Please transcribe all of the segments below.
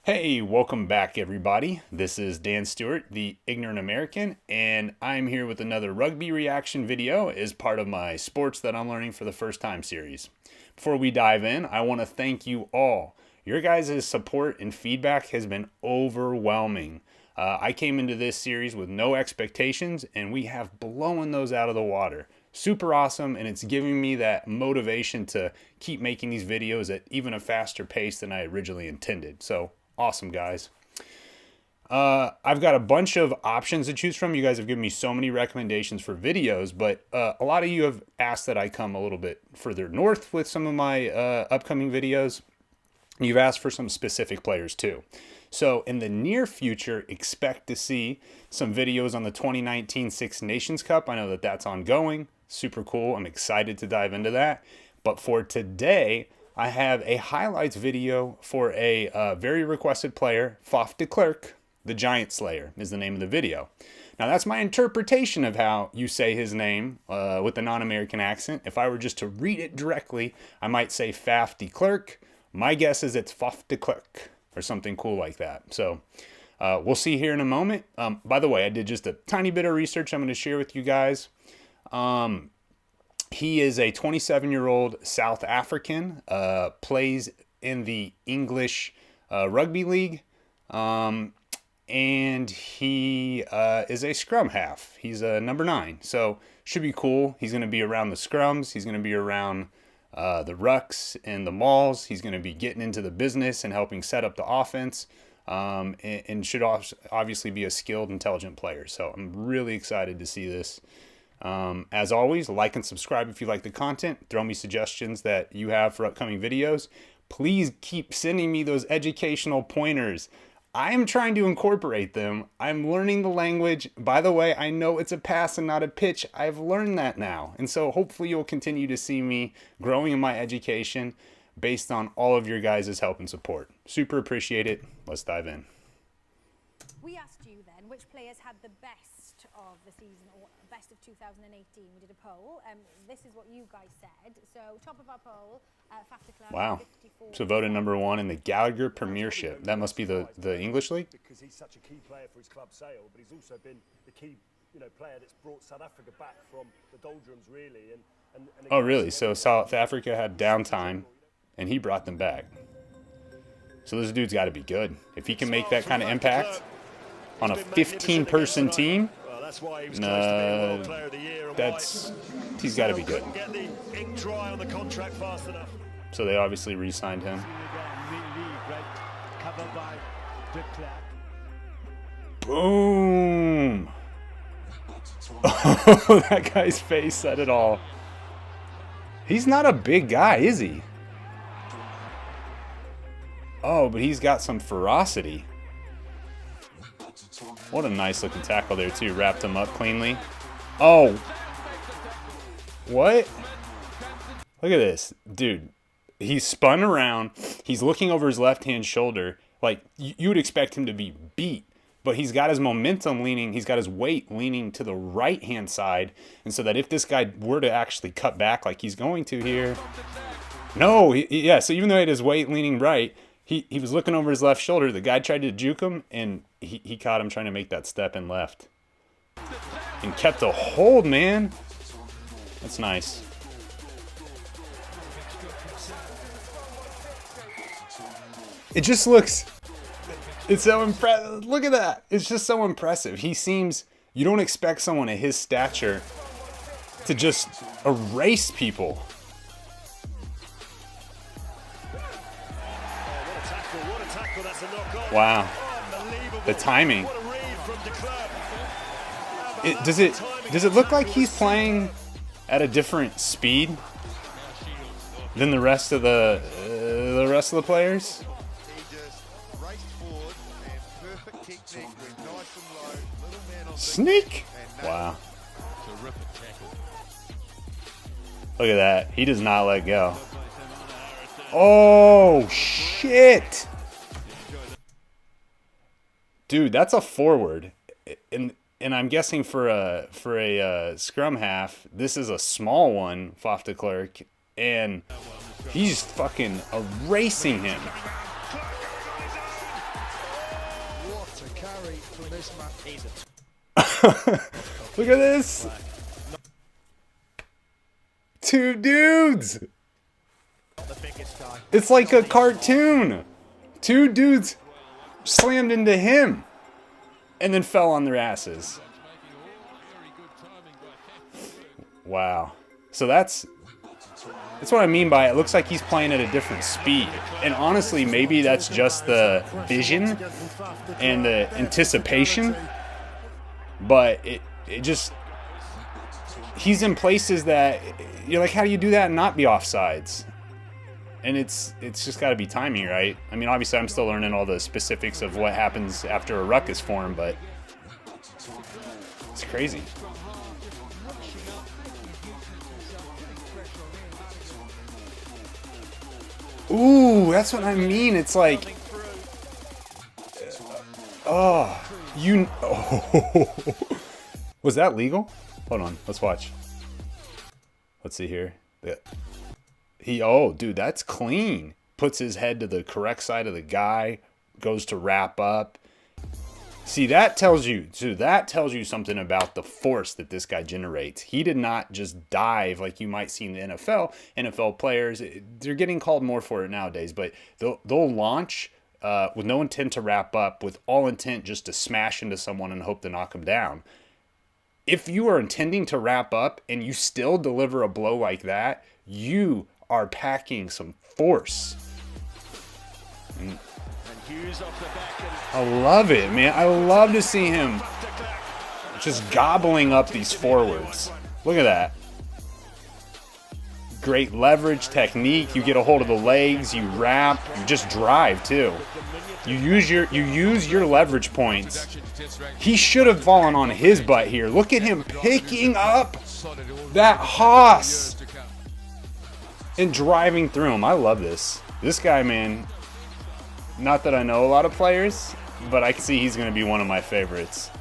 Hey, welcome back everybody. This is Dan Stewart, the Ignorant American, and I'm here with another rugby reaction video as part of my Sports That I'm Learning for the First Time series. Before we dive in, I want to thank you all. Your guys' support and feedback has been overwhelming. I came into this series with no expectations, and we have blown those out of the water. Super awesome, and it's giving me that motivation to keep making these videos at even a faster pace than I originally intended. So awesome, guys. I've got a bunch of options to choose from. You guys have given me so many recommendations for videos, but a lot of you have asked that I come a little bit further north with some of my upcoming videos. You've asked for some specific players too. So in the near future, expect to see some videos on the 2019 Six Nations Cup. I know that that's ongoing. Super cool. I'm excited to dive into that. But for today, I have a highlights video for a very requested player, Faf De Klerk, the Giant Slayer is the name of the video. Now that's my interpretation of how you say his name with a non-American accent. If I were just to read it directly, I might say Faf De Klerk. My guess is it's Faf De Klerk or something cool like that. So we'll see here in a moment. By the way, I did just a tiny bit of research I'm going to share with you guys. He is a 27-year-old South African, plays in the English Rugby League, and he is a scrum half. He's a number 9, so should be cool. He's going to be around the scrums. He's going to be around the rucks and the mauls. He's going to be getting into the business and helping set up the offense, and should obviously be a skilled, intelligent player. So I'm really excited to see this. As always, like and subscribe if you like the content. Throw me suggestions that you have for upcoming videos. Please keep sending me those educational pointers. I'm trying to incorporate them. I'm learning the language. By the way, I know it's a pass and not a pitch. I've learned that now. And so hopefully you'll continue to see me growing in my education based on all of your guys' help and support. Super appreciate it. Let's dive in. We asked you then which players had the best of the season or best of 2018. We did a poll. This is what you guys said. So top of our poll, Faf De Klerk. Wow. So voted number 1 in the Gallagher Premiership. That must be the English league? Because he's such a key player for his club Sale, but he's also been the key player that's brought South Africa back from the doldrums, really. And oh, really? So South Africa had downtime, and he brought them back. So this dude's got to be good. If he can make that kind of impact on a 15-person team, he's got to be good. So they obviously re-signed him. Boom! Oh, that guy's face said it all. He's not a big guy, is he? Oh, but he's got some ferocity. What a nice looking tackle there too. Wrapped him up cleanly. Oh. What? Look at this. Dude, he's spun around. He's looking over his left-hand shoulder. Like, you would expect him to be beat. But he's got his momentum leaning. He's got his weight leaning to the right-hand side. And so that if this guy were to actually cut back like he's going to here. No, yeah, so even though he had his weight leaning right, he was looking over his left shoulder. The guy tried to juke him, and he caught him trying to make that step and left. And kept a hold, man. That's nice. It just looks... It's so impressive. Look at that. It's just so impressive. He seems... You don't expect someone of his stature to just erase people. Wow. The timing. Does it look like he's playing at a different speed than the rest of the players? Sneak. Wow. Look at that. He does not let go. Oh shit. Dude, that's a forward, and I'm guessing for a scrum half, this is a small one, Faf De Klerk, and he's fucking erasing him. Look at this. 2 dudes. It's like a cartoon. 2 dudes slammed into him and then fell on their asses. Wow. So that's what I mean by it looks like he's playing at a different speed. And honestly, maybe that's just the vision and the anticipation. But it just, he's in places that you're like, how do you do that and not be offsides? And it's just got to be timing, right? I mean, obviously I'm still learning all the specifics of what happens after a ruck is formed, but it's crazy. Ooh, that's what I mean. It's like, oh, was that legal? Hold on, let's watch. Let's see here. Oh, dude, that's clean. Puts his head to the correct side of the guy, goes to wrap up. See, that tells you something about the force that this guy generates. He did not just dive like you might see in the NFL. NFL players, they're getting called more for it nowadays, but they'll launch with no intent to wrap up, with all intent just to smash into someone and hope to knock them down. If you are intending to wrap up and you still deliver a blow like that, you are packing some force. And I love it, man. I love to see him just gobbling up these forwards. Look at that. Great leverage technique. You get a hold of the legs, you wrap, you just drive too. You use your leverage points. He should have fallen on his butt here. Look at him picking up that hoss and driving through him. I love this. This guy, man, not that I know a lot of players, but I can see he's going to be one of my favorites.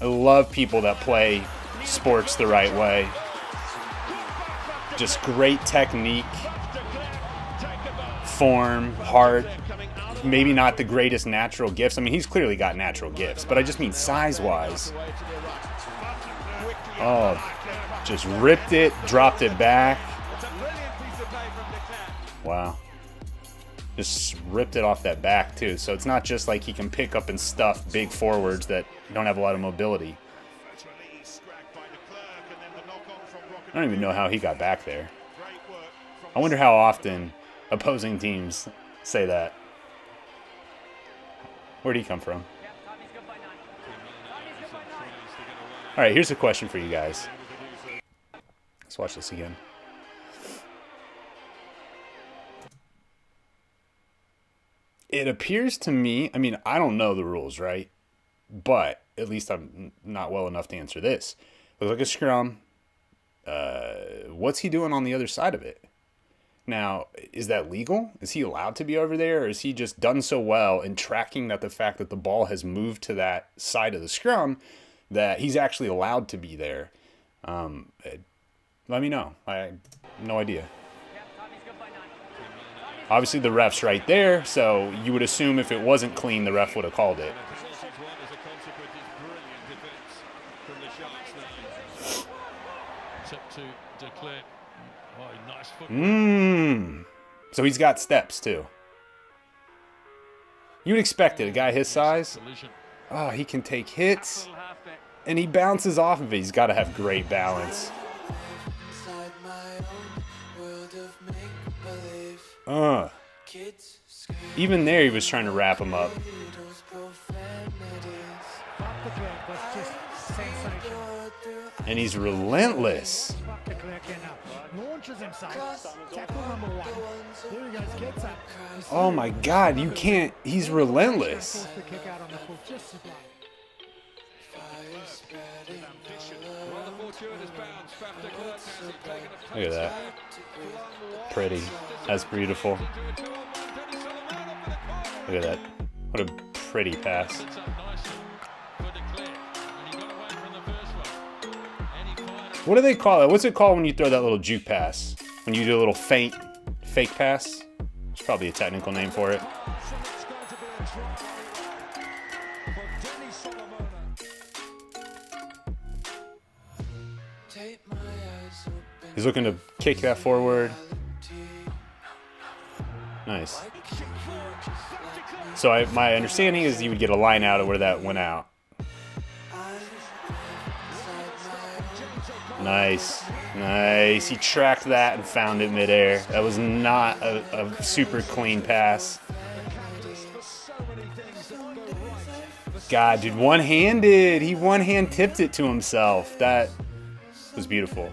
I love people that play sports the right way. Just great technique, form, heart. Maybe not the greatest natural gifts. I mean, he's clearly got natural gifts, but I just mean size-wise. Oh, just ripped it, dropped it back. Wow. Just ripped it off that back, too. So it's not just like he can pick up and stuff big forwards that don't have a lot of mobility. I don't even know how he got back there. I wonder how often opposing teams say that. Where'd he come from? All right, here's a question for you guys. Let's watch this again. It appears to me, I mean, I don't know the rules, right? But at least I'm not well enough to answer this. Looks like a scrum. What's he doing on the other side of it? Now, is that legal? Is he allowed to be over there? Or is he just done so well in tracking that the fact that the ball has moved to that side of the scrum that he's actually allowed to be there? Let me know. I have no idea. Obviously, the ref's right there, so you would assume if it wasn't clean, the ref would have called it. So he's got steps too. You'd expect it, a guy his size. Oh, he can take hits, and he bounces off of it. He's got to have great balance. Even there, he was trying to wrap him up. And he's relentless. Oh my God, you can't. He's relentless. Look at that. Pretty. That's beautiful. Look at that. What a pretty pass. What do they call it? What's it called when you throw that little juke pass? When you do a little fake pass? There's probably a technical name for it. He's looking to kick that forward. Nice. So my understanding is you would get a line out of where that went out. Nice. Nice. He tracked that and found it midair. That was not a super clean pass. God, dude, one-handed. He one-hand tipped it to himself. That was beautiful.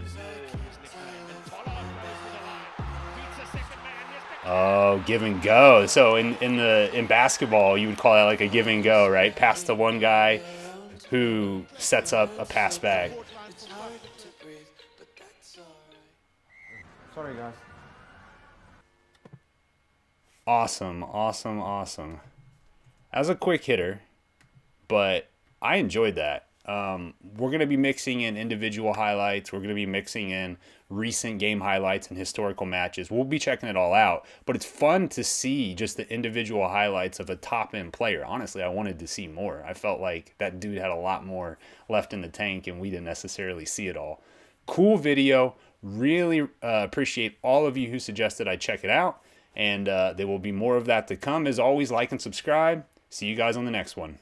Oh, give and go. So in basketball, you would call that like a give and go, right? Pass to one guy who sets up a pass back. Sorry, guys. Awesome, awesome, awesome. That was a quick hitter, but I enjoyed that. We're going to be mixing in individual highlights. We're going to be mixing in recent game highlights and historical matches. We'll be checking it all out, but it's fun to see just the individual highlights of a top-end player. Honestly, I wanted to see more. I felt like that dude had a lot more left in the tank, and we didn't necessarily see it all. Cool video. Really appreciate all of you who suggested I check it out, and there will be more of that to come. As always, like and subscribe. See you guys on the next one.